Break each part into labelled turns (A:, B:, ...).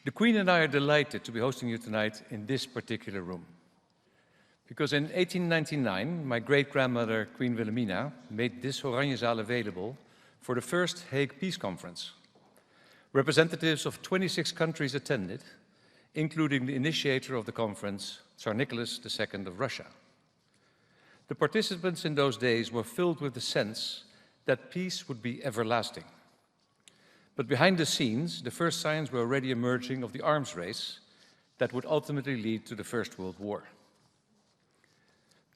A: The Queen and I are delighted to be hosting you tonight in this particular room. Because in 1899, my great-grandmother, Queen Wilhelmina, made this Oranjezaal available for the first Hague Peace Conference. Representatives of 26 countries attended, including the initiator of the conference, Tsar Nicholas II of Russia. The participants in those days were filled with the sense that peace would be everlasting. But behind the scenes, the first signs were already emerging of the arms race that would ultimately lead to the First World War.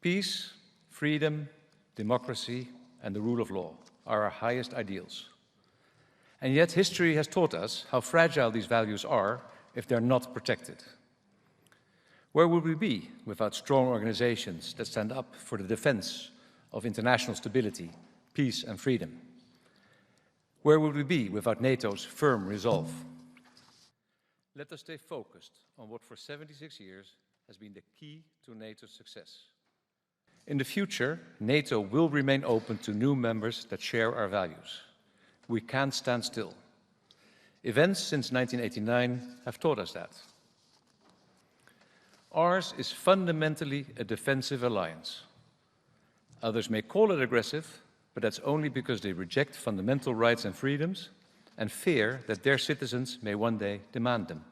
A: Peace, freedom, democracy, and the rule of law are our highest ideals. And yet history has taught us how fragile these values are if they're not protected. Where would we be without strong organizations that stand up for the defense of international stability, peace and freedom? Where would we be without NATO's firm resolve? Let us stay focused on what for 76 years has been the key to NATO's success. In the future, NATO will remain open to new members that share our values. We can't stand still. Events since 1989 have taught us that. Ours is fundamentally a defensive alliance. Others may call it aggressive, but that's only because they reject fundamental rights and freedoms and fear that their citizens may one day demand them.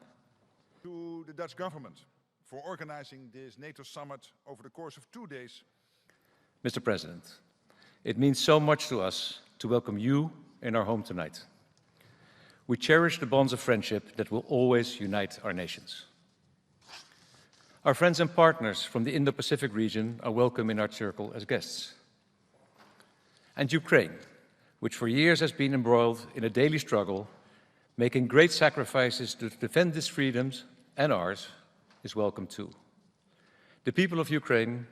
B: To the Dutch government for organizing this NATO summit over the course of 2 days.
A: Mr. President, it means so much to us to welcome you in our home tonight. We cherish the bonds of friendship that will always unite our nations. Our friends and partners from the Indo-Pacific region are welcome in our circle as guests. And Ukraine, which for years has been embroiled in a daily struggle, making great sacrifices to defend its freedoms and ours, is welcome too. The people of Ukraine,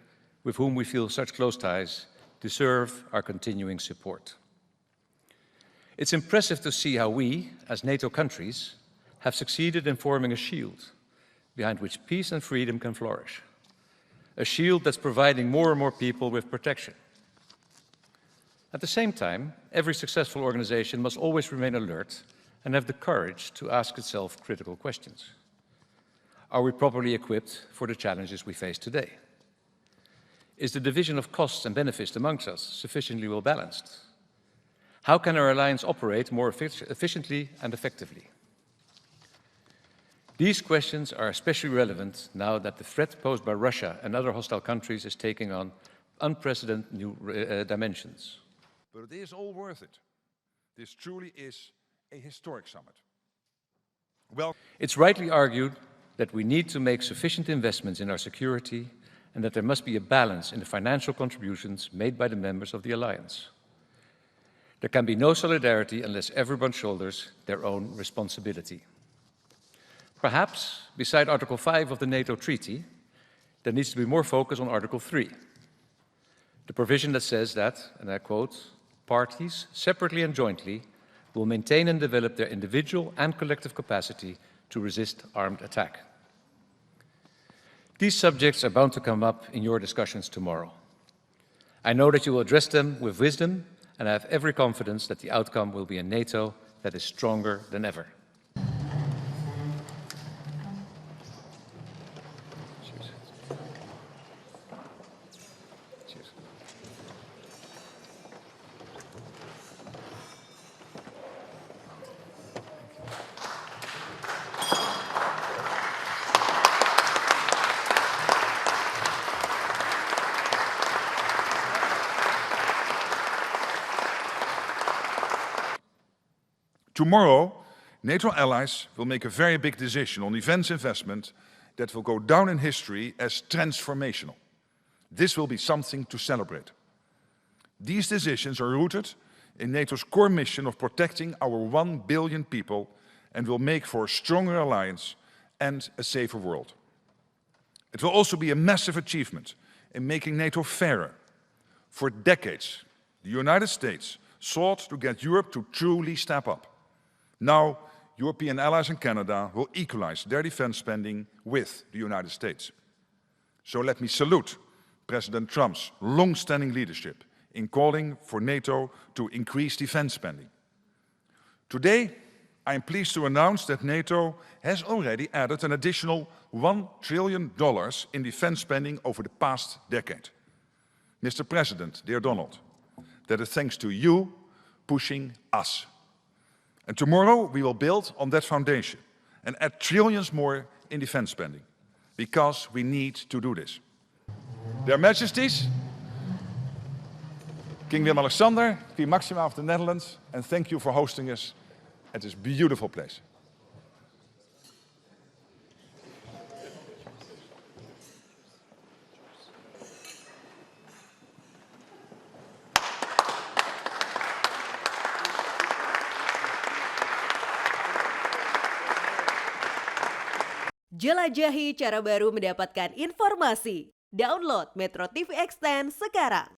A: with whom we feel such close ties, deserve our continuing support. It's impressive to see how we, as NATO countries, have succeeded in forming a shield behind which peace and freedom can flourish. A shield that's providing more and more people with protection. At the same time, every successful organization must always remain alert and have the courage to ask itself critical questions. Are we properly equipped for the challenges we face today? Is the division of costs and benefits amongst us sufficiently well balanced? How can our alliance operate more efficiently and effectively? These questions are especially relevant now that the threat posed by Russia and other hostile countries is taking on unprecedented new dimensions.
B: But it is all worth it. This truly is a historic summit. Well,
A: it's rightly argued that we need to make sufficient investments in our security and that there must be a balance in the financial contributions made by the members of the alliance. There can be no solidarity unless everyone shoulders their own responsibility. Perhaps, beside Article 5 of the NATO Treaty, there needs to be more focus on Article 3, the provision that says that, and I quote, parties, separately and jointly, will maintain and develop their individual and collective capacity to resist armed attack. These subjects are bound to come up in your discussions tomorrow. I know that you will address them with wisdom, and I have every confidence that the outcome will be a NATO that is stronger than ever.
B: Tomorrow, NATO allies will make a very big decision on defense investment that will go down in history as transformational. This will be something to celebrate. These decisions are rooted in NATO's core mission of protecting our 1 billion people and will make for a stronger alliance and a safer world. It will also be a massive achievement in making NATO fairer. For decades, the United States sought to get Europe to truly step up. Now, European allies and Canada will equalize their defense spending with the United States. So let me salute President Trump's long-standing leadership in calling for NATO to increase defense spending. Today, I am pleased to announce that NATO has already added an additional $1 trillion in defense spending over the past decade. Mr. President, dear Donald, that is thanks to you pushing us. And tomorrow we will build on that foundation and add trillions more in defense spending, because we need to do this. Their Majesties, King Willem-Alexander, Queen Maxima of the Netherlands, and thank you for hosting us at this beautiful place.
C: Jelajahi cara baru mendapatkan informasi. Download Metro TV Extend sekarang.